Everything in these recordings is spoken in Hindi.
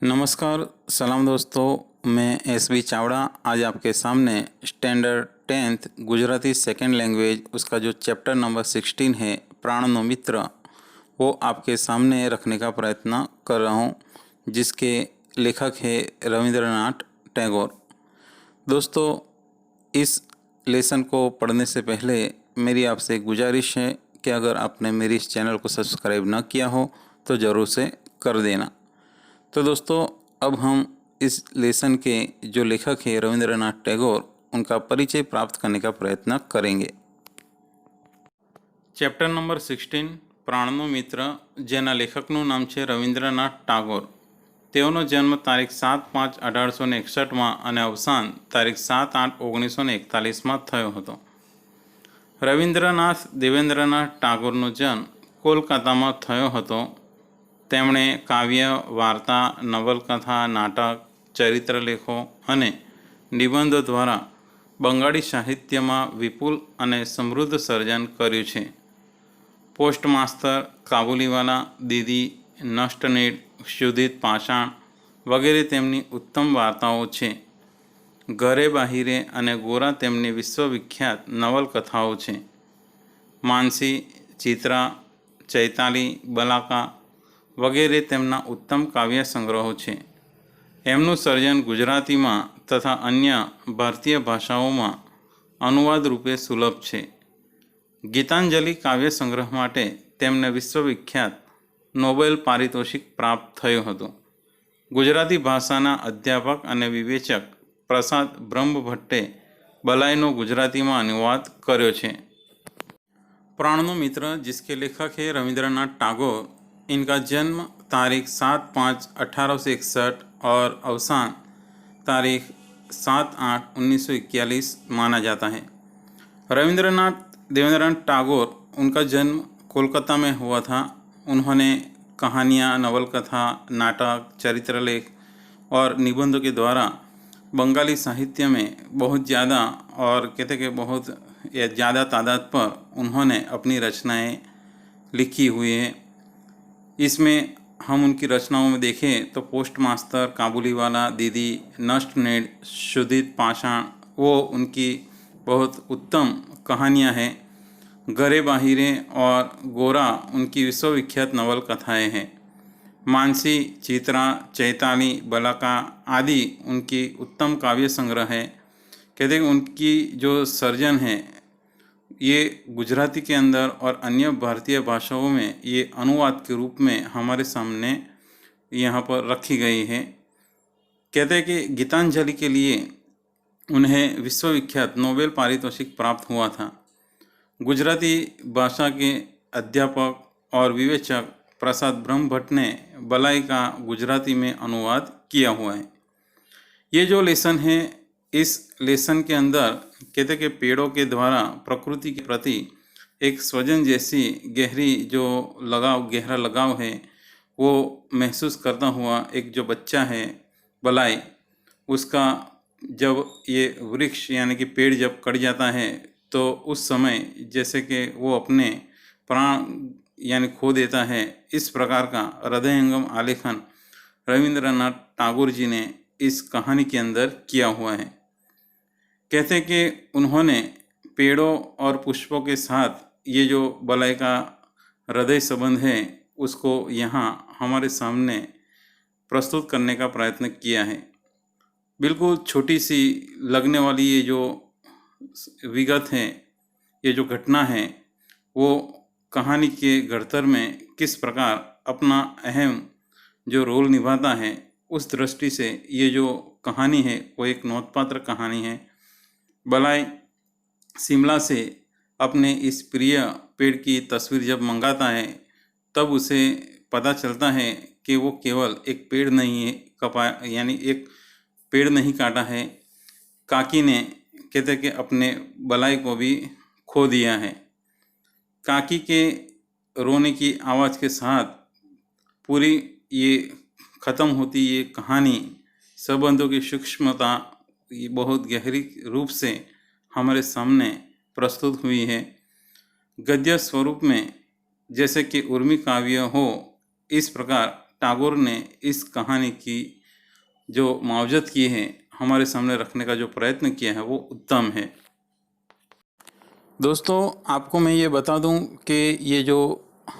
नमस्कार, सलाम दोस्तों। मैं एस.बी. चावड़ा आज आपके सामने standard 10th Gujarati second language उसका जो चैप्टर नंबर 16 है प्राणनो मित्र, वो आपके सामने रखने का प्रयत्न कर रहा हूँ, जिसके लेखक है रविंद्रनाथ टैगोर। दोस्तों, इस लेसन को पढ़ने से पहले मेरी आपसे एक गुजारिश है कि अगर आपने मेरी इस चैनल को सब्सक्राइब न किया हो तो ज़रूर से कर देना। तो दोस्तों, अब हम इस लेसन के जो लेखक है रविंद्रनाथ टैगोर, उनका परिचय प्राप्त करने का प्रयत्न करेंगे। ચેપ્ટર નંબર 16 પ્રાણનો મિત્ર, જેના લેખકનું નામ છે રવિન્દ્રનાથ ટાગોર। તેઓનો જન્મ તારીખ 7/5/1861માં અને અવસાન તારીખ 7/8/1941માં થયો હતો। રવિન્દ્રનાથ દેવેન્દ્રનાથ ટાગોરનો જન્મ કોલકાતામાં થયો હતો। તેમણે કાવ્ય, વાર્તા, નવલકથા, નાટક, ચરિત્રલેખો અને નિબંધો દ્વારા બંગાળી સાહિત્યમાં વિપુલ અને સમૃદ્ધ સર્જન કર્યું છે। પોસ્ટ માસ્તર, કાબુલીવાલા, દીદી, નષ્ટનીડ, શુદ્ધિત પાષાણ વગેરે તેમની ઉત્તમ વાર્તાઓ છે। ઘરે બાહિરે અને ગોરા તેમની વિશ્વવિખ્યાત નવલકથાઓ છે। માનસી, ચિત્રા, ચૈતાલી, બલાકા વગેરે તેમના ઉત્તમ કાવ્ય સંગ્રહો છે। એમનું સર્જન ગુજરાતીમાં તથા અન્ય ભારતીય ભાષાઓમાં અનુવાદ રૂપે સુલભ છે। ગીતાંજલિ કાવ્ય સંગ્રહ માટે તેમને વિશ્વવિખ્યાત નોબેલ પારિતોષિક પ્રાપ્ત થયું હતું। ગુજરાતી ભાષાના અધ્યાપક અને વિવેચક પ્રસાદ બ્રહ્મભટ્ટે બલાઈનો ગુજરાતીમાં અનુવાદ કર્યો છે। प्राणनो मित्र, जिसके लेखक है रविंद्रनाथ टागोर, इनका जन्म तारीख 7/5/1861 और अवसान तारीख 7/8/1941 माना जाता है। रविंद्रनाथ देवेंद्रनाथ टागोर, उनका जन्म कोलकाता में हुआ था। उन्होंने कहानियाँ, नवलकथा, नाटक, चरित्रलेख और निबंधों के द्वारा बंगाली साहित्य में बहुत ज़्यादा और कहते कि बहुत ज़्यादा तादाद पर उन्होंने अपनी रचनाएं लिखी हुई है। इसमें हम उनकी रचनाओं में देखें तो पोस्ट मास्टर, काबुलीवाला, दीदी, नष्टनेड, शुद्धित पाषाण, वो उनकी बहुत उत्तम कहानियाँ हैं। घरे बाहिरे और गोरा उनकी विश्वविख्यात नवलकथाएँ हैं। मानसी, चित्रा, चैताली, बलाका आदि उनकी उत्तम काव्य संग्रह है। कहते हैं उनकी जो सर्जन है ये गुजराती के अंदर और अन्य भारतीय भाषाओं में ये अनुवाद के रूप में हमारे सामने यहाँ पर रखी गई है। कहते हैं कि गीतांजलि के लिए उन्हें विश्वविख्यात नोबेल पारितोषिक प्राप्त हुआ था। गुजराती भाषा के अध्यापक और विवेचक प्रसाद ब्रह्मभट्ट ने बलाई का गुजराती में अनुवाद किया हुआ है। ये जो लेसन है, इस लेसन के अंदर कहते कि पेड़ों के द्वारा प्रकृति के प्रति एक स्वजन जैसी गहरा लगाव है, वो महसूस करता हुआ एक जो बच्चा है बलाई, उसका जब ये वृक्ष यानी कि पेड़ जब कट जाता है तो उस समय जैसे कि वो अपने प्राण यानी खो देता है। इस प्रकार का हृदयंगम आलेखन रविंद्रनाथ टागोर जी ने इस कहानी के अंदर किया हुआ है। कहते हैं कि उन्होंने पेड़ों और पुष्पों के साथ ये जो बलाई का हृदय संबंध है उसको यहाँ हमारे सामने प्रस्तुत करने का प्रयत्न किया है। बिल्कुल छोटी सी लगने वाली ये जो विगत है, ये जो घटना है, वो कहानी के घड़तर में किस प्रकार अपना अहम जो रोल निभाता है, उस दृष्टि से ये जो कहानी है वो एक नोटपात्र कहानी है। बलाई शिमला से अपने इस प्रिय पेड़ की तस्वीर जब मंगाता है तब उसे पता चलता है कि वो केवल एक पेड़ नहीं है यानी एक पेड़ नहीं काटा है, काकी ने कहते कि अपने बलाई को भी खो दिया है। काकी के रोने की आवाज़ के साथ पूरी ये ख़त्म होती ये कहानी संबंधों की सूक्ष्मता ये बहुत गहरी रूप से हमारे सामने प्रस्तुत हुई है। गद्य स्वरूप में जैसे कि उर्मी काव्य हो, इस प्रकार टैगोर ने इस कहानी की जो मुआवजत की है, हमारे सामने रखने का जो प्रयत्न किया है, वो उत्तम है। दोस्तों, आपको मैं ये बता दूं कि ये जो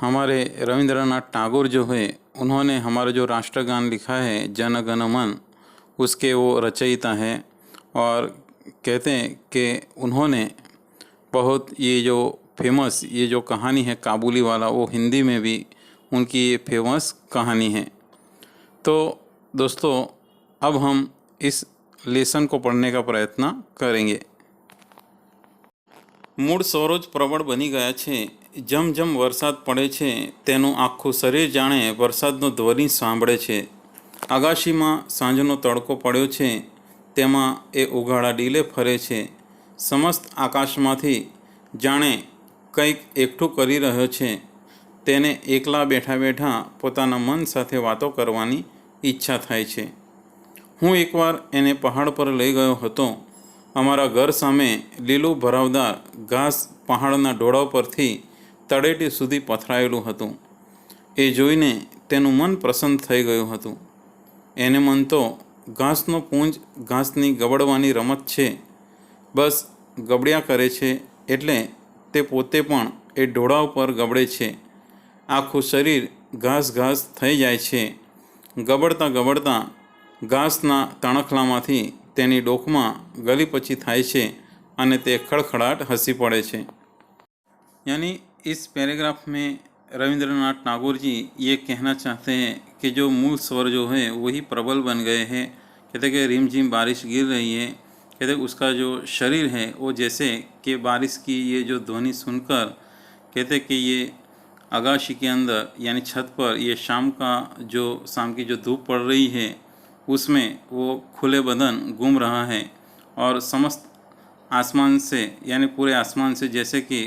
हमारे रविंद्रनाथ टैगोर जो है, उन्होंने हमारा जो राष्ट्रगान लिखा है जन गण मन, उसके वो रचयिता हैं। और कहते हैं कि उन्होंने बहुत ये जो फेमस ये जो कहानी है काबुली वाला, वो हिंदी में भी उनकी ये फेमस कहानी है। तो दोस्तों, अब हम इस लेसन को पढ़ने का प्रयत्न करेंगे। મૂળ સરોજ પ્રબળ બની ગયા છે। જમ જમ વરસાદ પડે છે, તેનું આખું શરીર જાણે વરસાદનો ધ્વનિ સાંભળે છે। આગાશીમાં સાંજનો તડકો પડ્યો છે, તેમાં એ ઉઘાડા ડીલે ફરે છે। સમસ્ત આકાશમાંથી જાણે કંઈક એકઠું કરી રહ્યો છે। તેને એકલા બેઠા બેઠા પોતાના મન સાથે વાતો કરવાની ઈચ્છા થાય છે। હું એકવાર એને પહાડ પર લઈ ગયો હતો। અમારા ઘર સામે લીલું ભરાવદાર ઘાસ પહાડના ઢોળાવ પરથી તળેટી સુધી પથરાયેલું હતું। એ જોઈને તેનું મન પ્રસન્ન થઈ ગયું હતું। એને મન તો ઘાસનો પૂંજ ઘાસની ગબડવાની રમત છે, બસ ગબડ્યા કરે છે એટલે તે પોતે પણ એ ઢોળાવ પર ગબડે છે। આખું શરીર ઘાસ ઘાસ થઈ જાય છે। ગબડતા ગબડતા ઘાસના તણખલામાંથી તેની ડોકમાં ગલીપચી થાય છે અને તે ખડખડાટ હસી પડે છે। यानी इस पैराग्राफ में रविंद्रनाथ टैगोर जी ये कहना चाहते हैं कि जो मूल स्वर जो है वही प्रबल बन गए हैं। कहते कि रिमझिम बारिश गिर रही है, कहते उसका जो शरीर है वो जैसे कि बारिश की ये जो ध्वनि सुनकर कहते कि ये आगाशी के अंदर यानी छत पर ये शाम की जो धूप पड़ रही है, उसमें वो खुले बदन घूम रहा है और समस्त आसमान से यानी पूरे आसमान से जैसे कि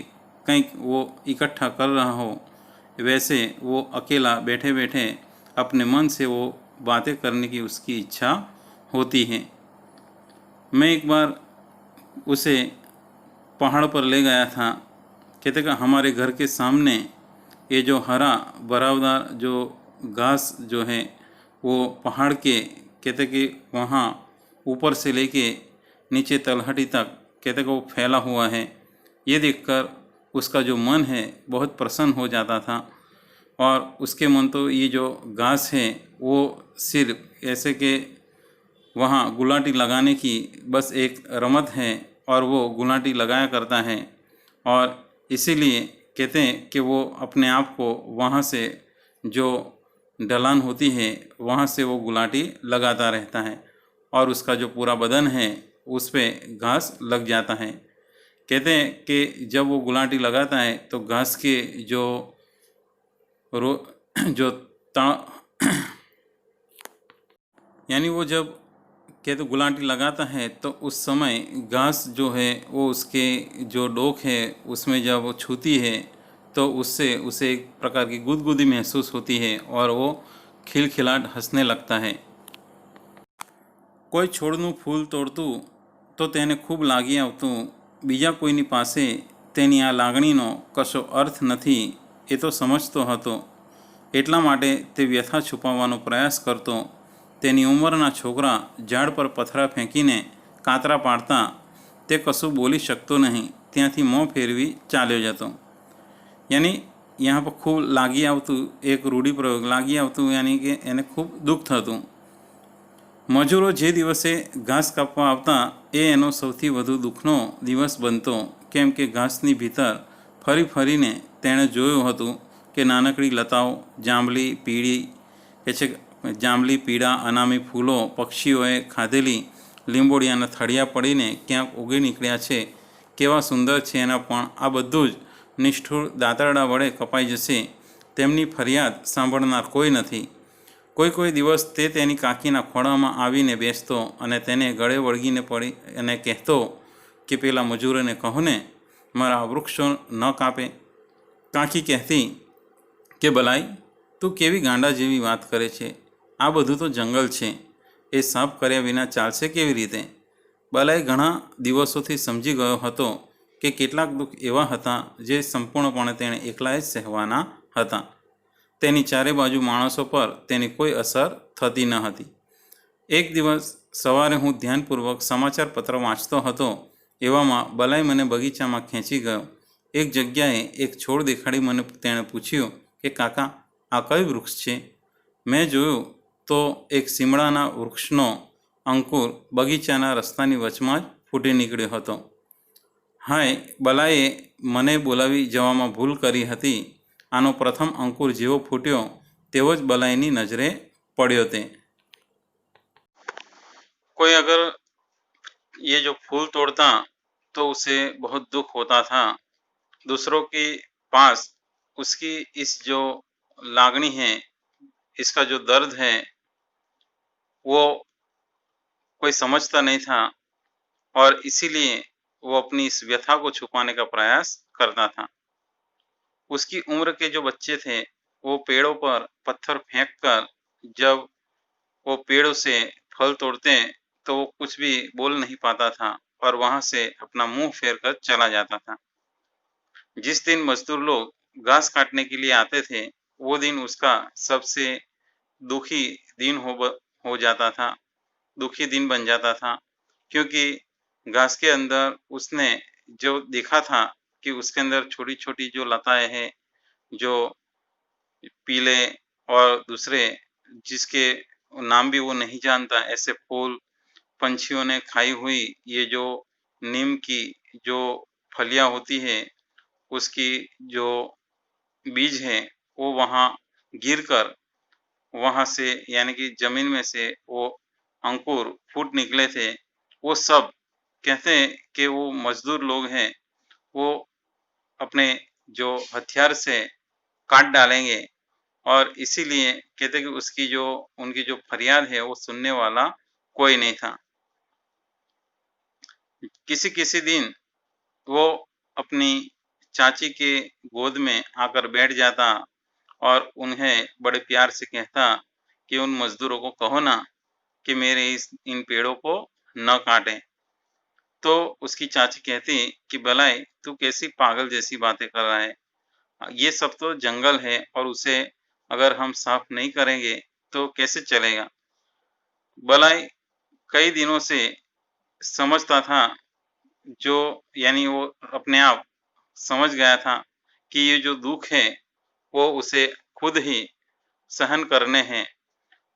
कंईक वो इकट्ठा कर रहा हो, वैसे वो अकेला बैठे बैठे अपने मन से वो बातें करने की उसकी इच्छा होती है। मैं एक बार उसे पहाड़ पर ले गया था। कहते कि हमारे घर के सामने ये जो हरा बरावदार जो घास जो है, वो पहाड़ के कहते कि वहाँ ऊपर से लेके नीचे तलहटी तक कहते कि वो फैला हुआ है। ये देखकर उसका जो मन है बहुत प्रसन्न हो जाता था। और उसके मन तो ये जो घास है वो सिर्फ ऐसे कि वहाँ गुलाटी लगाने की बस एक रमत है और वो गुलाटी लगाया करता है। और इसीलिए कहते हैं कि वो अपने आप को वहाँ से जो ढलान होती है वहाँ से वो गुलाटी लगाता रहता है और उसका जो पूरा बदन है उस पर घास लग जाता है। कहते हैं कि जब वो गुलाटी लगाता है तो घास के जो यानी वो जब कहते गुलाटी लगाता है तो उस समय घास जो है वो उसके जो डोक है उसमें जब वो छूती है तो उससे उसे एक प्रकार की गुदगुदी महसूस होती है और वो खिलखिलाट हंसने लगता है। કોઈ છોડનું ફૂલ તોડતું તો તેને ખૂબ લાગી આવતું, બીજા કોઈની પાસે તેની આ લાગણીનો કશો અર્થ નથી એ તો સમજતો હતો, એટલા માટે તે વ્યથા છુપાવવાનો પ્રયાસ કરતો। તેની ઉંમરના છોકરા ઝાડ પર પથરા ફેંકીને કાતરા પાડતા તે કશું બોલી શકતો નહીં, ત્યાંથી મોં ફેરવી ચાલ્યો જતો। यानी यहाँ पर खूब लागी आवतुं, एक रूढ़िप्रयोग लागी आवतुं यानी कि एने खूब दुख थतुं। मजूरो जे दिवसे घास कापवा आवता ए एनो सौथी वधु दुखनो दिवस बनतो, केम के घासनी भीतर फरी फरीने तेणे जोयुं हतुं कि नानकड़ी लताओ जांबली पीड़ी के छे जांबली पीड़ा अनामी फूलों पक्षीओए खाधेली લીંબોડિયાના થળિયા પડીને ક્યાંક ઉગી નીકળ્યા છે, કેવા સુંદર છે એના પણ આ બધું જ નિષ્ઠુર દાતરડા વડે કપાઈ જશે, તેમની ફરિયાદ સાંભળનાર કોઈ નથી। કોઈ કોઈ દિવસ તે તેની કાકીના ખોળામાં આવીને બેસતો અને તેને ગળે વળગીને પડી અને કહેતો કે પેલા મજૂરોને કહો ને મારા વૃક્ષો ન કાપે। કાકી કહેતી કે ભલાઈ તું કેવી ગાંડા જેવી વાત કરે છે, આ બધું તો જંગલ છે, એ સાફ કર્યા વિના ચાલશે કેવી રીતે? બલાઈ ઘણા દિવસોથી સમજી ગયો હતો કે કેટલાક દુઃખ એવા હતા જે સંપૂર્ણપણે તેણે એકલાએ જ સહેવાના હતા। તેની ચારે બાજુ માણસો પર તેની કોઈ અસર થતી ન હતી. એક દિવસ સવારે હું ધ્યાનપૂર્વક સમાચાર પત્ર વાંચતો હતો. એવામાં બલાઈ મને બગીચામાં ખેંચી ગયો. એક જગ્યાએ એક છોડ દેખાડી મને તેણે પૂછ્યું કે કાકા, આ કયું વૃક્ષ છે? મેં જોયું તો એક સીમડાના વૃક્ષનો અંકુર બગીચાના રસ્તાની વચમાં જ ફૂટી નીકળ્યો હતો. હાય, બલાઈએ મને બોલાવી જવામાં ભૂલ કરી હતી. આનો પ્રથમ અંકુર જેવો ફૂટ્યો તેવો જ બલાઈની નજરે પડ્યો તે. कोई अगर ये जो फूल तोड़ता तो उसे बहुत दुख होता था. दूसरों के पास उसकी इस जो लागनी है, इसका जो दर्द है, वो कोई समझता नहीं था और इसीलिए वो अपनी इस व्यथा को छुपाने का प्रयास करता था. उसकी उम्र के जो बच्चे थे वो पेड़ों पर पत्थर फेंककर जब वो पेड़ों से फल तोड़ते तो वो कुछ भी बोल नहीं पाता था और वहां से अपना मुंह फेर कर चला जाता था. जिस दिन मजदूर लोग घास काटने के लिए आते थे वो दिन उसका सबसे दुखी दिन हो जाता था, दुखी दिन बन जाता था. क्योंकि घास के अंदर उसने जो देखा था कि उसके अंदर छोटी छोटी जो लताएं हैं, जो पीले और दूसरे जिसके नाम भी वो नहीं जानता, ऐसे फूल पंछियों ने खाई हुई ये जो नीम की जो फलियां होती है, उसकी जो बीज है वो वहाँ गिरकर वहाँ से यानी कि जमीन में से वो अंकुर फूट निकले थे. वो सब कहते हैं कि वो मजदूर लोग हैं, वो अपने जो हथियार से काट डालेंगे और इसीलिए कहते हैं कि उसकी जो उनकी जो फरियाद है वो सुनने वाला कोई नहीं था. किसी किसी दिन वो अपनी चाची के गोद में आकर बैठ जाता और उन्हें बड़े प्यार से कहता कि उन मजदूरों को कहो ना कि मेरे इन पेड़ों को न काटें. तो उसकी चाची कहती कि बलाई, तू कैसी पागल जैसी बातें कर रहा है, ये सब तो जंगल है और उसे अगर हम साफ नहीं करेंगे तो कैसे चलेगा. बलाई कई दिनों से समझता था, जो यानी वो अपने आप समझ गया था कि ये जो दुख है वो उसे खुद ही सहन करने हैं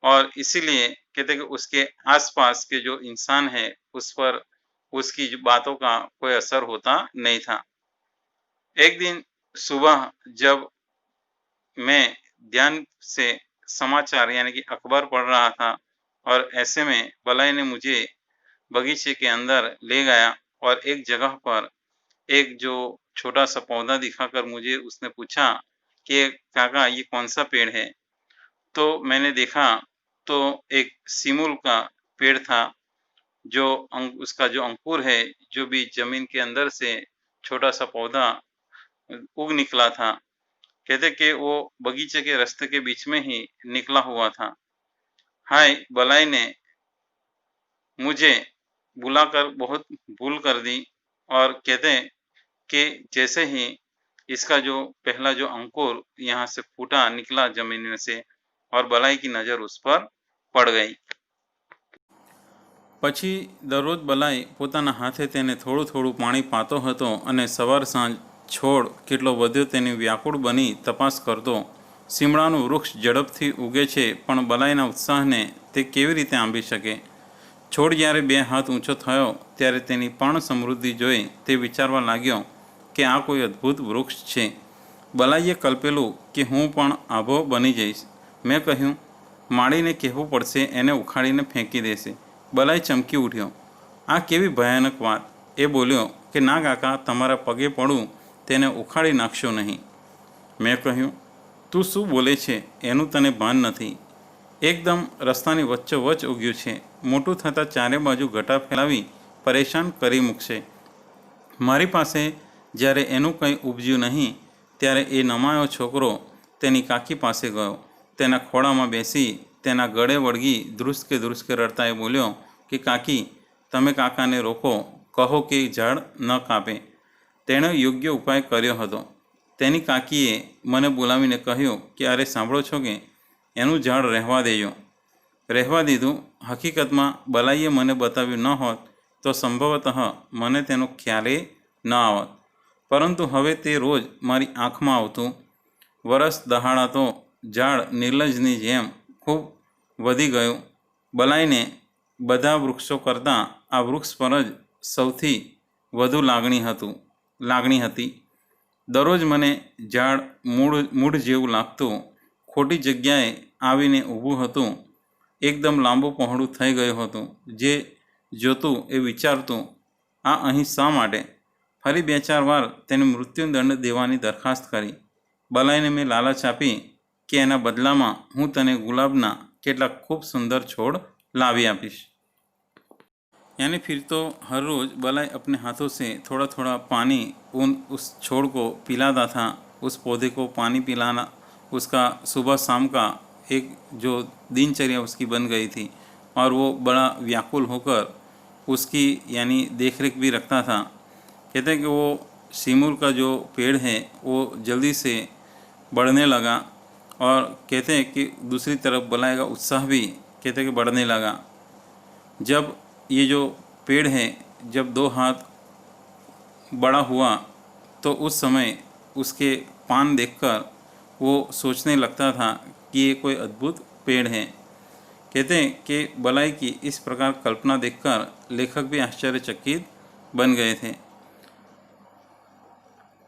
और इसीलिए कहते कि उसके आसपास के जो इंसान है उस पर उसकी जो बातों का कोई असर होता नहीं था. एक दिन सुबह जब मैं ध्यान से समाचार यानी कि अखबार पढ़ रहा था और ऐसे में बलाई ने मुझे बगीचे के अंदर ले गया और एक जगह पर एक जो छोटा सा पौधा दिखाकर मुझे उसने पूछा कि काका, ये कौन सा पेड़ है. तो मैंने देखा तो एक सीमुल का पेड़ था, जो उसका जो अंकुर है, जो भी जमीन के अंदर से छोटा सा पौधा उग निकला था. कहते कि वो बगीचे के रास्ते के बीच में ही निकला हुआ था. हाय, बलाई ने मुझे बुलाकर बहुत भूल कर दी और कहते कि जैसे ही इसका जो पहला जो अंकुर यहाँ से फूटा निकला जमीन में से और बलाई की नजर उस पर पड़ गई. પછી દરરોજ બલાઈ પોતાના હાથે તેને થોડું થોડું પાણી પાતો હતો અને સવાર સાંજ છોડ કેટલો વધ્યો તેની વ્યાકુળ બની તપાસ કરતો. સીમડાનું વૃક્ષ ઝડપથી ઉગે છે પણ બલાઈના ઉત્સાહને તે કેવી રીતે આંબી શકે. છોડ જ્યારે 2 હાથ ઊંચો થયો ત્યારે તેની પણ સમૃદ્ધિ જોઈ તે વિચારવા લાગ્યો કે આ કોઈ અદ્ભુત વૃક્ષ છે. બલાઈએ કલ્પેલું કે હું પણ આભો બની જઈશ. મેં કહ્યું, માળીને કહેવું પડશે, એને ઉખાડીને ફેંકી દેશે. બલાઈ ચમકી ઉઠ્યો. આ કેવી ભયાનક વાત. એ બોલ્યો કે ના કાકા, તમારા પગે પડું, તેને ઉખાડી નાખશો નહીં. મેં કહ્યું, તું શું બોલે છે, એનું તને ભાન નથી. એકદમ રસ્તાની વચ્ચોવચ્ચ ઉગ્યું છે, મોટું થતાં ચારે બાજુ ઘટા ફેલાવી પરેશાન કરી મૂકશે. મારી પાસે જ્યારે એનું કંઈ ઉપજ્યું નહીં ત્યારે એ નમાયો છોકરો તેની કાકી પાસે ગયો. તેના ખોળામાં બેસી તેના ગળે વળગી ધ્રુસકે ધ્રુસકે રડતા એ બોલ્યો કે કાકી, તમે કાકાને રોકો, કહો કે ઝાડ ન કાપે. તેણે યોગ્ય ઉપાય કર્યો હતો. તેની કાકીએ મને બોલાવીને કહ્યું કે અરે સાંભળો છો કે એનું ઝાડ રહેવા દેજો. રહેવા દીધું. હકીકતમાં બલાઈએ મને બતાવ્યું ન હોત તો સંભવતઃ મને તેનો ખ્યાલે ન આવત, પરંતુ હવે તે રોજ મારી આંખમાં આવતું. વરસ દહાડા તો ઝાડ નિર્લજની જેમ ખૂબ વધી ગયું. બલાઈને બધા વૃક્ષો કરતાં આ વૃક્ષ પર જ સૌથી વધુ લાગણી હતી. દરરોજ મને ઝાડ મૂળ જેવું લાગતું. ખોટી જગ્યાએ આવીને ઊભું હતું. એકદમ લાંબુ પહોળું થઈ ગયું હતું. જે જોતું એ વિચારતું, આ અહીં શા માટે? ફરી 2-4 વાર તેને મૃત્યુદંડ દેવાની દરખાસ્ત કરી. બલાઈને મેં લાલચ આપી कि एना बदला में हूँ तने गुलाबना केटला खूब सुंदर छोड़ लावी आपीश। यानी फिर तो हर रोज़ बलाई अपने हाथों से थोड़ा थोड़ा पानी उस छोड़ को पिलाता था। उस पौधे को पानी पिलाना उसका सुबह शाम का एक जो दिनचर्या उसकी बन गई थी और वो बड़ा व्याकुल होकर उसकी यानी देखरेख भी रखता था। कहते हैं कि वो सिमुल का जो पेड़ है वो जल्दी से बढ़ने लगा और कहते हैं कि दूसरी तरफ बलाई का उत्साह भी कहते हैं कि बढ़ने लगा। जब ये जो पेड़ है जब 2 हाथ बड़ा हुआ तो उस समय उसके पान देखकर वो सोचने लगता था कि ये कोई अद्भुत पेड़ है। कहते हैं कि बलाई की इस प्रकार कल्पना देखकर लेखक भी आश्चर्यचकित बन गए थे।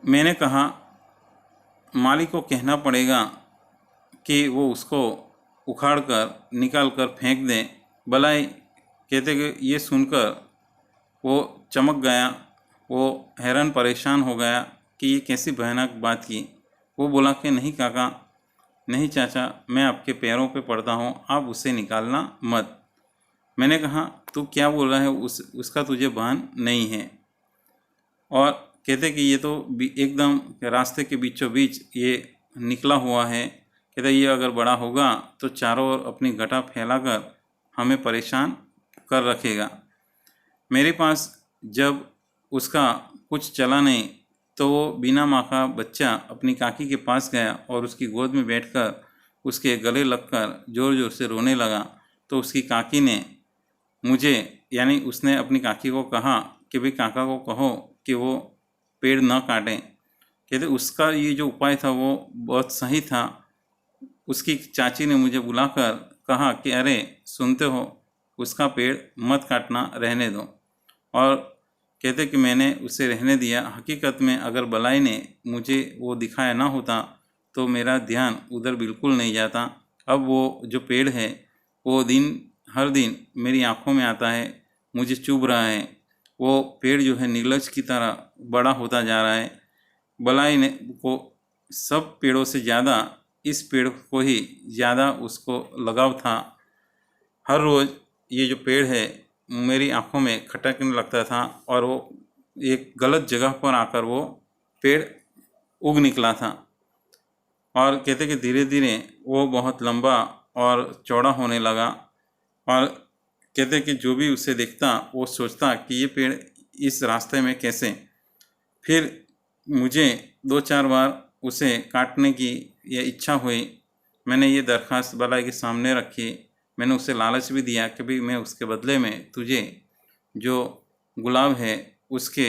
मैंने कहा माली को कहना पड़ेगा कि वो उसको उखाड़ कर निकाल कर फेंक दे। बलाई कहते कि ये सुनकर वो चमक गया, वो हैरान परेशान हो गया कि ये कैसी भयानक बात की। वो बोला कि नहीं काका, नहीं चाचा, मैं आपके पैरों पे पड़ता हूँ, आप उसे निकालना मत। मैंने कहा तू क्या बोल रहा है, उसका तुझे भान नहीं है। और कहते कि ये तो एकदम रास्ते के बीचों बीच ये निकला हुआ है। कहते ये अगर बड़ा होगा तो चारों ओर अपनी घटा फैलाकर हमें परेशान कर रखेगा। मेरे पास जब उसका कुछ चला नहीं तो वो बिना माँ का बच्चा अपनी काकी के पास गया और उसकी गोद में बैठकर उसके गले लगकर ज़ोर ज़ोर से रोने लगा। तो उसकी काकी ने मुझे यानी उसने अपनी काकी को कहा कि भाई काका को कहो कि वो पेड़ न काटें। कहते उसका ये जो उपाय था वो बहुत सही था। उसकी चाची ने मुझे बुलाकर कहा कि अरे सुनते हो, उसका पेड़ मत काटना, रहने दो। और कहते कि मैंने उसे रहने दिया। हकीकत में अगर बलाई ने मुझे वो दिखाया ना होता तो मेरा ध्यान उधर बिल्कुल नहीं जाता। अब वो जो पेड़ है वो हर दिन मेरी आँखों में आता है, मुझे चुभ रहा है। वो पेड़ जो है नीलज की तरह बड़ा होता जा रहा है। बलाई ने को सब पेड़ों से ज़्यादा इस पेड़ को ही ज़्यादा उसको लगाव था। हर रोज़ ये जो पेड़ है मेरी आँखों में खटकने लगता था और वो एक गलत जगह पर आकर वो पेड़ उग निकला था। और कहते कि धीरे धीरे वो बहुत लंबा और चौड़ा होने लगा। और कहते कि जो भी उसे देखता वो सोचता कि ये पेड़ इस रास्ते में कैसे। फिर मुझे 2-4 बार उसे काटने की ये इच्छा हुई। मैंने ये दरख्वास्त बलाई के सामने रखी। मैंने उसे लालच भी दिया कि भाई मैं उसके बदले में तुझे जो गुलाब है उसके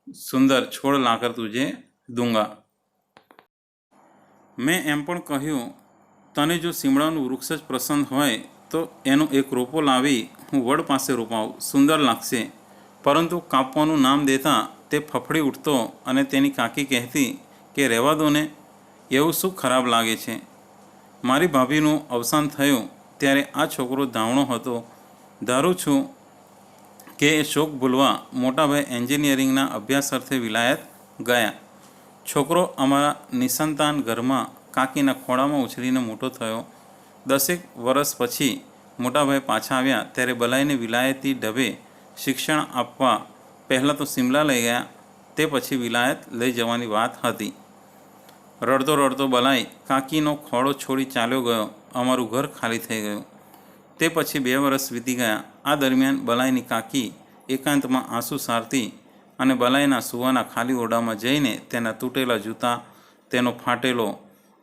सुंदर छोड़ लाकर तुझे दूंगा। मैं एम पण कहूँ तने जो सीमड़ाનું વૃક્ષ જ પસંદ હોય તો એનો એક રોપો લાવી હું વડ પાસે રોપાવું, સુંદર લાગશે। પરંતુ કાપવાનું નામ દેતા તે ફફડી ઉઠતો અને તેની કાકી કહેતી કે રહેવા દો ને, એવું શું ખરાબ લાગે છે। મારી ભાભીનું અવસાન થયું ત્યારે આ છોકરો ધાવણો હતો। ધારું છું કે એ શોક ભૂલવા મોટા ભાઈ એન્જિનિયરિંગના અભ્યાસ અર્થે વિલાયત ગયા। છોકરો અમારા નિસંતાન ઘરમાં કાકીના ખોળામાં ઉછરીને મોટો થયો। 10 વર્ષ પછી મોટા ભાઈ પાછા આવ્યા ત્યારે બલાઈને વિલાયતી ઢબે શિક્ષણ આપવા પહેલાં તો સિમલા લઈ ગયા, તે પછી વિલાયત લઈ જવાની વાત હતી। રડતો રડતો બલાઈ કાકીનો ખોળો છોડી ચાલ્યો ગયો। અમારું ઘર ખાલી થઈ ગયું। તે પછી 2 વર્ષ વીતી ગયા। આ દરમિયાન બલાઈની કાકી એકાંતમાં આંસુ સારતી અને બલાઈના સૂવાના ખાલી ઓરડામાં જઈને તેના તૂટેલા જૂતા, તેનો ફાટેલો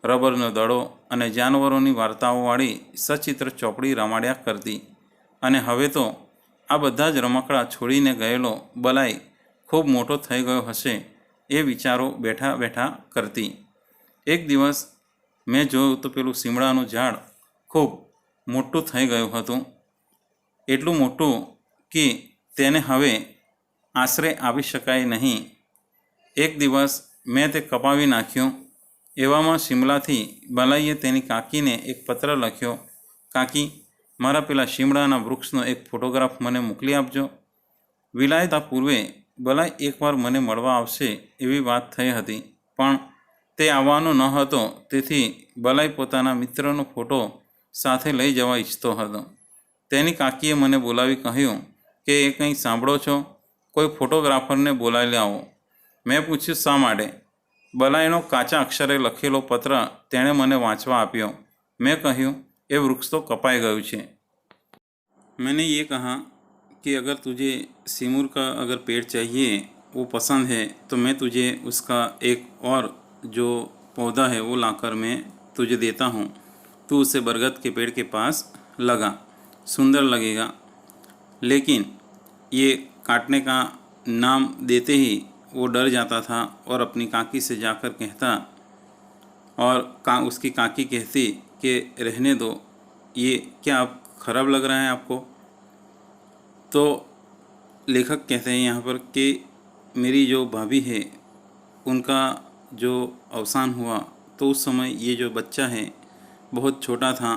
રબરનો દડો અને જાનવરોની વાર્તાઓવાળી સચિત્ર ચોપડી રમાડ્યા કરતી. અને હવે તો આ બધા જ રમકડા છોડીને ગયેલો બલાઈ ખૂબ મોટો થઈ ગયો હશે એ વિચારો બેઠા બેઠા કરતી. એક દિવસ મેં જોયું તો પેલું સીમડાનું ઝાડ ખૂબ મોટું થઈ ગયું હતું. એટલું મોટું કે તેને હવે આશરે આવી શકાય નહીં. એક દિવસ મેં તે કપાવી નાખ્યું. એવામાં શિમલાથી બલાઈએ તેની કાકીને એક પત્ર લખ્યો, કાકી, મારા પેલા શિમડાના વૃક્ષનો એક ફોટોગ્રાફ મને મોકલી આપજો. વિલાયતા પૂર્વે બલાઈ એકવાર મને મળવા આવશે એવી વાત થઈ હતી, પણ તે આવવાનો ન હતો. તેથી બલાઈ પોતાના મિત્રનો ફોટો સાથે લઈ જવા ઈચ્છતો હતો. તેની કાકીએ મને બોલાવી કહ્યું કે એ કંઈ સાંભળો છો? કોઈ ફોટોગ્રાફરને બોલાવી લાવો. મેં પૂછ્યું, શા માટે? બલાઈનો કાચા અક્ષરે લખેલો પત્ર તેણે મને વાંચવા આપ્યો. મેં કહ્યું, એ વૃક્ષ તો કપાઈ ગયું છે. मैंने ये कहा कि अगर तुझे सिमुर का अगर पेड़ चाहिए, वो पसंद है, तो मैं तुझे उसका एक और जो पौधा है वो लाकर मैं तुझे देता हूँ. तू उसे बरगद के पेड़ के पास लगा, सुंदर लगेगा. लेकिन ये काटने का नाम देते ही वो डर जाता था और अपनी काकी से जाकर कहता, और उसकी काकी कहती कि रहने दो, ये क्या आप ख़राब लग रहा है आपको? तो लेखक कहते हैं यहाँ पर कि मेरी जो भाभी है उनका जो अवसान हुआ तो उस समय ये जो बच्चा है बहुत छोटा था,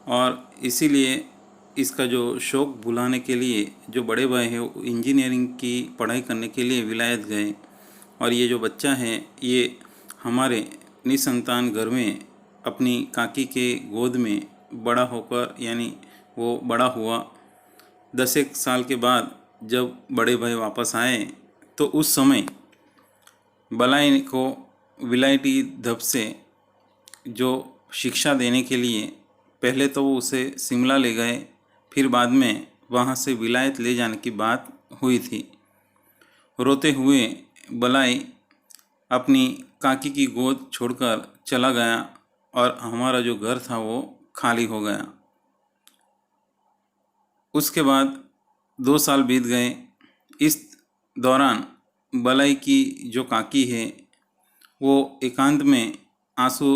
और इसीलिए इसका जो शौक़ भुलाने के लिए जो बड़े भाई है वो इंजीनियरिंग की पढ़ाई करने के लिए विलायत गए, और ये जो बच्चा है ये हमारे निसंतान घर में अपनी काकी के गोद में बड़ा होकर, यानी वो बड़ा हुआ. 10 साल के बाद जब बड़े भाई वापस आए तो उस समय बलाई को विलायती धब से जो शिक्षा देने के लिए पहले तो वो उसे शिमला ले गए, फिर बाद में वहाँ से विलायत ले जाने की बात हुई थी. रोते हुए बलाई अपनी काकी की गोद छोड़कर चला गया और हमारा जो घर था वो खाली हो गया. उसके बाद 2 साल बीत गए. इस दौरान बलाई की जो काकी है वो एकांत में आंसू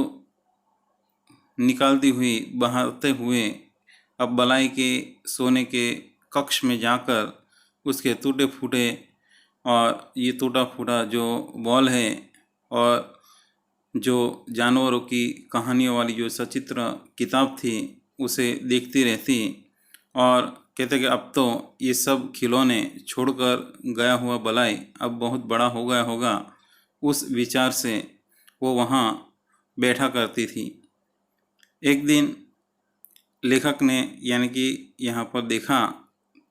निकालती हुई, बहाते हुए अब बलाई के सोने के कक्ष में जाकर उसके टूटे फूटे, और ये टूटा फूटा जो बॉल है और जो जानवरों की कहानियों वाली जो सचित्र किताब थी उसे देखती रहती, और कहते कि अब तो ये सब खिलौने छोड़कर गया हुआ बलाई अब बहुत बड़ा हो गया होगा, उस विचार से वो वहाँ बैठा करती थी. एक दिन लेखक ने यानी कि यहाँ पर देखा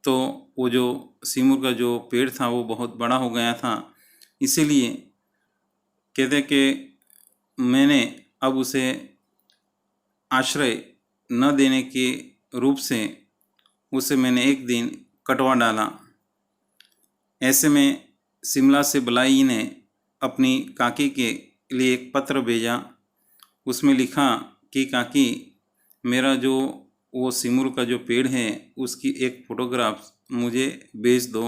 तो वो जो सिमुर का जो पेड़ था वो बहुत बड़ा हो गया था. इसीलिए कहते कि मैंने अब उसे आश्रय न देने के रूप से उसे मैंने एक दिन कटवा डाला. ऐसे में शिमला से बलाई ने अपनी काकी के लिए एक पत्र भेजा. उसमें लिखा कि काकी, मेरा जो वो सिमुर का जो पेड़ है उसकी एक फ़ोटोग्राफ मुझे भेज दो.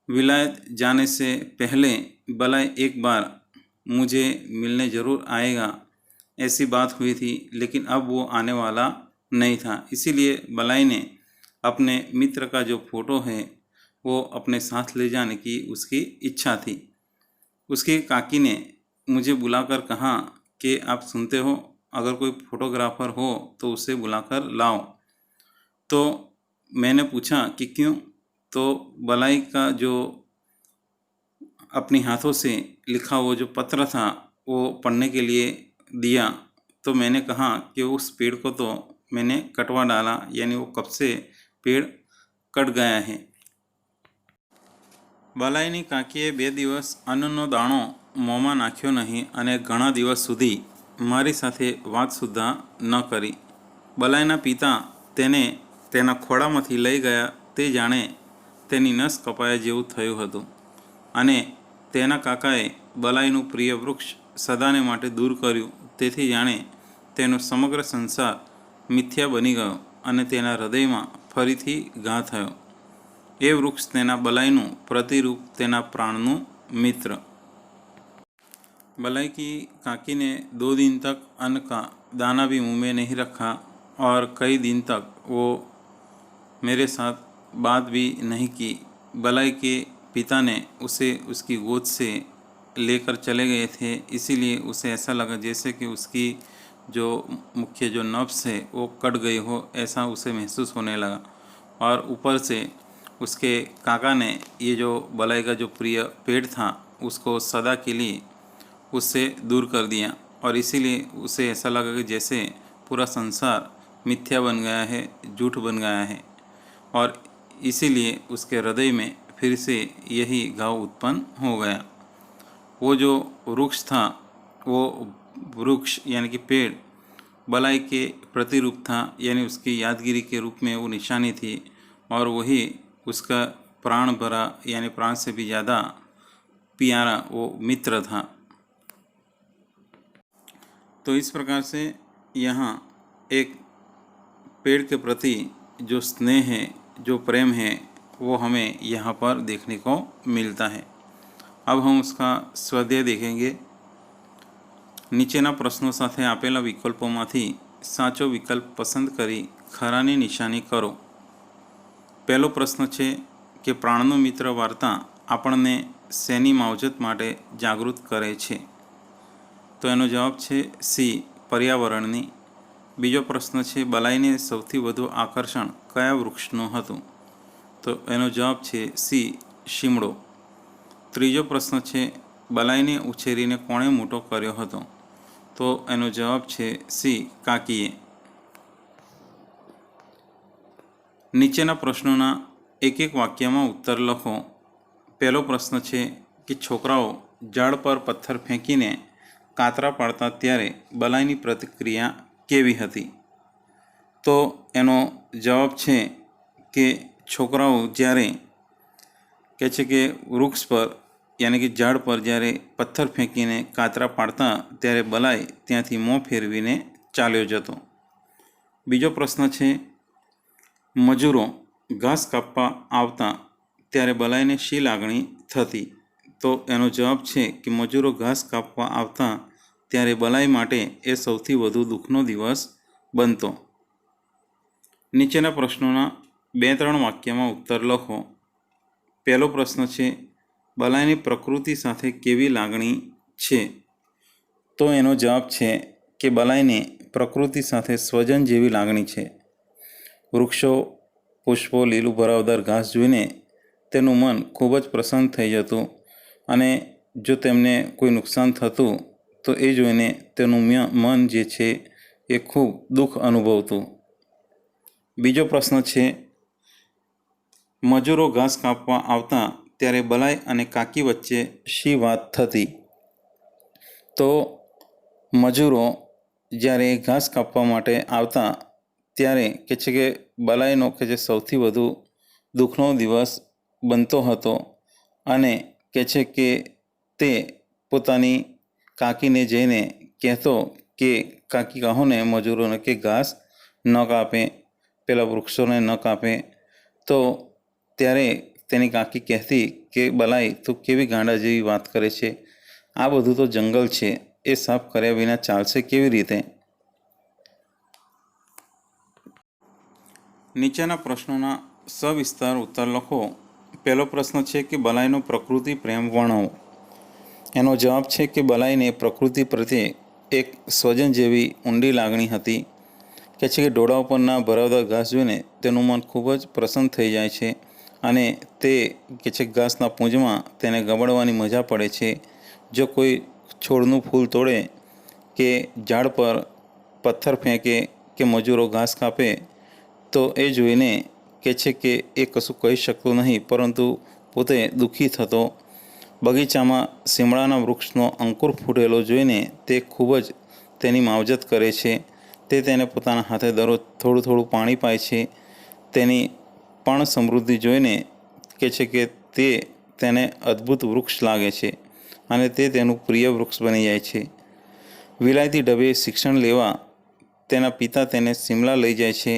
विलायत जाने से पहले बलाई एक बार मुझे मिलने ज़रूर आएगा, ऐसी बात हुई थी, लेकिन अब वो आने वाला नहीं था. इसीलिए बलाई ने अपने मित्र का जो फ़ोटो है वो अपने साथ ले जाने की उसकी इच्छा थी. उसकी काकी ने मुझे बुलाकर कहा कि आप सुनते हो, अगर कोई फ़ोटोग्राफ़र हो तो उसे बुलाकर लाओ. तो मैंने पूछा कि क्यों? तो बलाई का जो अपने हाथों से लिखा वो जो पत्र था वो पढ़ने के लिए दिया. तो मैंने कहा कि उस पेड़ को तो मैंने कटवा डाला, यानी वो कब से पेड़ कट गया है. બલાઈની કાકીએ 2 દિવસ અન્નનો દાણો મોંમાં નાખ્યો નહીં અને ઘણા દિવસ સુધી મારી સાથે વાત સુદ્ધા ન કરી. બલાઈના પિતા તેને તેના ખોળામાંથી લઈ ગયા તે જાણે તેની નસ કપાયા જેવું થયું હતું. અને તેના કાકાએ બલાઈનું પ્રિય વૃક્ષ સદાને માટે દૂર કર્યું, તેથી જાણે તેનો સમગ્ર સંસાર મિથ્યા બની ગયો અને તેના હૃદયમાં ફરીથી ઘા થયો. એ વૃક્ષ તેના બલાઈનું પ્રતિરૂપ, તેના પ્રાણનું मित्र. बलाई की काकी ने 2 दिन तक अन्न का दाना भी मुंह में नहीं रखा और कई दिन तक वो मेरे साथ बात भी नहीं की. बलाई के पिता ने उसे उसकी गोद से लेकर चले गए थे, इसीलिए उसे ऐसा लगा जैसे कि उसकी जो मुख्य जो नब्स है वो कट गई हो, ऐसा उसे महसूस होने लगा. और ऊपर से उसके काका ने ये जो बलाई का जो प्रिय पेड़ था उसको सदा के लिए उससे दूर कर दिया, और इसीलिए उसे ऐसा लगा कि जैसे पूरा संसार मिथ्या बन गया है, झूठ बन गया है, और इसीलिए उसके हृदय में फिर से यही घाव उत्पन्न हो गया. वो जो वृक्ष था, वो वृक्ष यानी कि पेड़ बलाई के प्रतिरूप था, यानी उसकी यादगिरी के रूप में वो निशानी थी, और वही उसका प्राण भरा यानी प्राण से भी ज़्यादा प्यारा वो मित्र था. तो इस प्रकार से यहाँ एक पेड़ के प्रति जो स्नेह है, जो प्रेम है, वो हमें यहाँ पर देखने को मिलता है. अब हम उसका स्वाध्याय देखेंगे. નીચેના પ્રશ્નો સાથે આપેલા વિકલ્પોમાંથી સાચો વિકલ્પ પસંદ કરી ખરાની નિશાની કરો. પહેલો પ્રશ્ન છે કે પ્રાણનો મિત્ર વાર્તા આપણને શેની માવજત માટે જાગૃત કરે છે? તો એનો જવાબ છે સી, પર્યાવરણની. બીજો પ્રશ્ન છે બલાઈને સૌથી વધુ આકર્ષણ કયા વૃક્ષનું હતું? તો એનો જવાબ છે સી, શીમડો. ત્રીજો પ્રશ્ન છે બલાઈને ઉછેરીને કોણે મોટો કર્યો હતો? તો એનો જવાબ છે સી, કાકીએ. નીચેના પ્રશ્નોના એક એક વાક્યમાં ઉત્તર લખો. પહેલો પ્રશ્ન છે કે છોકરાઓ ઝાડ પર પથ્થર ફેંકીને કાતરા પાડતા ત્યારે બલાઈની પ્રતિક્રિયા કેવી હતી? તો એનો જવાબ છે કે છોકરાઓ જ્યારે કહે છે કે વૃક્ષ પર यानी कि झाड़ पर જ્યારે પથ્થર ફેંકીને કાતરા પાડતા ત્યારે બલાઈ ત્યાંથી મોં ફેરવીને ચાલ્યો જતો. બીજો પ્રશ્ન છે મજૂરો ઘાસ કાપવા આવતા ત્યારે બલાઈને શી લાગણી થતી? તો એનો જવાબ છે કે મજૂરો ઘાસ કાપવા આવતા ત્યારે બલાઈ માટે એ સૌથી વધુ દુઃખનો દિવસ બનતો. નીચેના પ્રશ્નોના 2-3 વાક્યમાં ઉત્તર લખો. પહેલો પ્રશ્ન છે બલાઈની પ્રકૃતિ સાથે કેવી લાગણી છે? તો એનો જવાબ છે કે બલાઈને પ્રકૃતિ સાથે સ્વજન જેવી લાગણી છે. વૃક્ષો, પુષ્પો, લીલું ભરાવદાર ઘાસ જોઈને તેનું મન ખૂબ જ પ્રસન્ન થઈ જતું, અને જો તેમને કોઈ નુકસાન થતું તો એ જોઈને તેનું મન જે છે એ ખૂબ દુઃખ અનુભવતું. બીજો પ્રશ્ન છે મજૂરો ઘાસ કાપવા આવતા ત્યારે બલાઈ અને કાકી વચ્ચે શી વાત થતી? તો મજૂરો જ્યારે ઘાસ કાપવા માટે આવતા ત્યારે કહે છે કે બલાઈનો કે જે સૌથી વધુ દુઃખનો દિવસ બનતો હતો, અને કહે છે કે તે પોતાની કાકીને જઈને કહેતો કે કાકી કહો ને મજૂરોને કે ઘાસ ન કાપે, પેલા વૃક્ષોને ન કાપે. તો ત્યારે તેની કાકી કહેતી કે બલાઈ તું કેવી ગાંડા જેવી વાત કરે છે, આ બધું તો જંગલ છે, એ સાફ કર્યા વિના ચાલશે કેવી રીતે? નીચેના પ્રશ્નોના સવિસ્તાર ઉત્તર લખો. પહેલો પ્રશ્ન છે કે બલાઈનો પ્રકૃતિ પ્રેમ વર્ણવો. એનો જવાબ છે કે બલાઈને પ્રકૃતિ પ્રત્યે એક સ્વજન જેવી ઊંડી લાગણી હતી. કહે છે કે ડોળા ઉપરના ભરાવદાર ઘાસ જોઈને તેનું મન ખૂબ જ પ્રસન્ન થઈ જાય છે, અને તે કે છે ઘાસના પૂંજમાં તેને ગબડવાની મજા પડે છે. જો કોઈ છોડનું ફૂલ તોડે કે ઝાડ પર પથ્થર ફેંકે કે મજૂરો ઘાસ કાપે તો એ જોઈને કહે છે કે એ કશું કહી શકતો નહીં, પરંતુ પોતે દુઃખી થતો. બગીચામાં સીમડાના વૃક્ષનો અંકુર ફૂટેલો જોઈને તે ખૂબ જ તેની માવજત કરે છે. તે તેને પોતાના હાથે દરરોજ થોડું થોડું પાણી પાય છે. તેની પણ સમૃદ્ધિ જોઈને કહે છે કે તે તેને અદ્ભુત વૃક્ષ લાગે છે અને તે તેનું પ્રિય વૃક્ષ બની જાય છે. વિલાયતી ઢબે શિક્ષણ લેવા તેના પિતા તેને શિમલા લઈ જાય છે.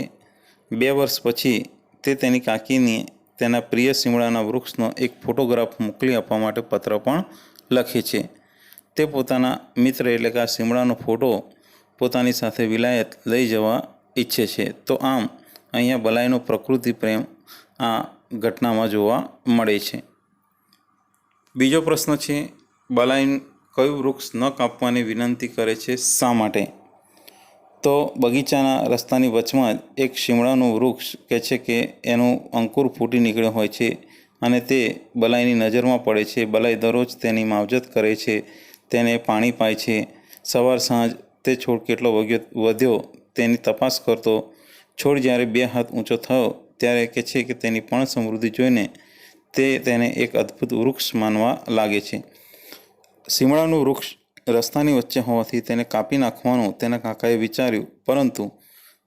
2 વર્ષ પછી તે તેની કાકીને તેના પ્રિય શિમળાના વૃક્ષનો એક ફોટોગ્રાફ મોકલી આપવા માટે પત્ર પણ લખે છે. તે પોતાના મિત્ર એટલે કે આ શિમળાનો ફોટો પોતાની સાથે વિલાયત લઈ જવા ઈચ્છે છે. તો આમ અહીંયા બલાઈનો પ્રકૃતિ પ્રેમ આ ઘટનામાં જોવા મળે છે. બીજો પ્રશ્ન છે, બલાઈ કયું વૃક્ષ ન કાપવાની વિનંતી કરે છે, શા માટે? તો બગીચાના રસ્તાની વચમાં જ એક શિમળાનું વૃક્ષ કહે છે કે એનું અંકુર ફૂટી નીકળ્યો હોય છે અને તે બલાઈની નજરમાં પડે છે. બલાઈ દરરોજ તેની માવજત કરે છે, તેને પાણી પાય છે. સવાર સાંજ તે છોડ કેટલો વધ્યો તેની તપાસ કરતો. છોડ જ્યારે 2 હાથ ઊંચો થયો ત્યારે કહે છે કે તેની પણ સમૃદ્ધિ જોઈને તે તેને એક અદ્ભુત વૃક્ષ માનવા લાગે છે. શિમળાનું વૃક્ષ રસ્તાની વચ્ચે હોવાથી તેને કાપી નાખવાનું તેના કાકાએ વિચાર્યું, પરંતુ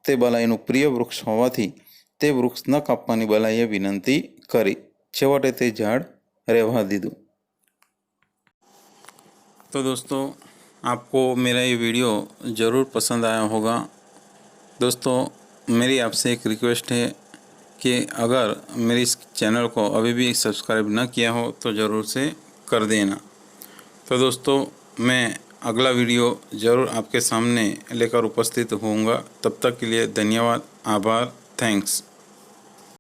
તે બલાઈનું પ્રિય વૃક્ષ હોવાથી તે વૃક્ષ ન કાપવાની બલાઈએ વિનંતી કરી. છેવટે તે ઝાડ રહેવા દીધું. तो दोस्तों, आपको मेरा ये वीडियो ज़रूर पसंद आया होगा. दोस्तों, मेरी आपसे एक रिक्वेस्ट है कि अगर मेरे इस चैनल को अभी भी सब्सक्राइब न किया हो तो ज़रूर से कर देना. तो दोस्तों, मैं अगला वीडियो ज़रूर आपके सामने लेकर उपस्थित होऊंगा. तब तक के लिए धन्यवाद, आभार, थैंक्स.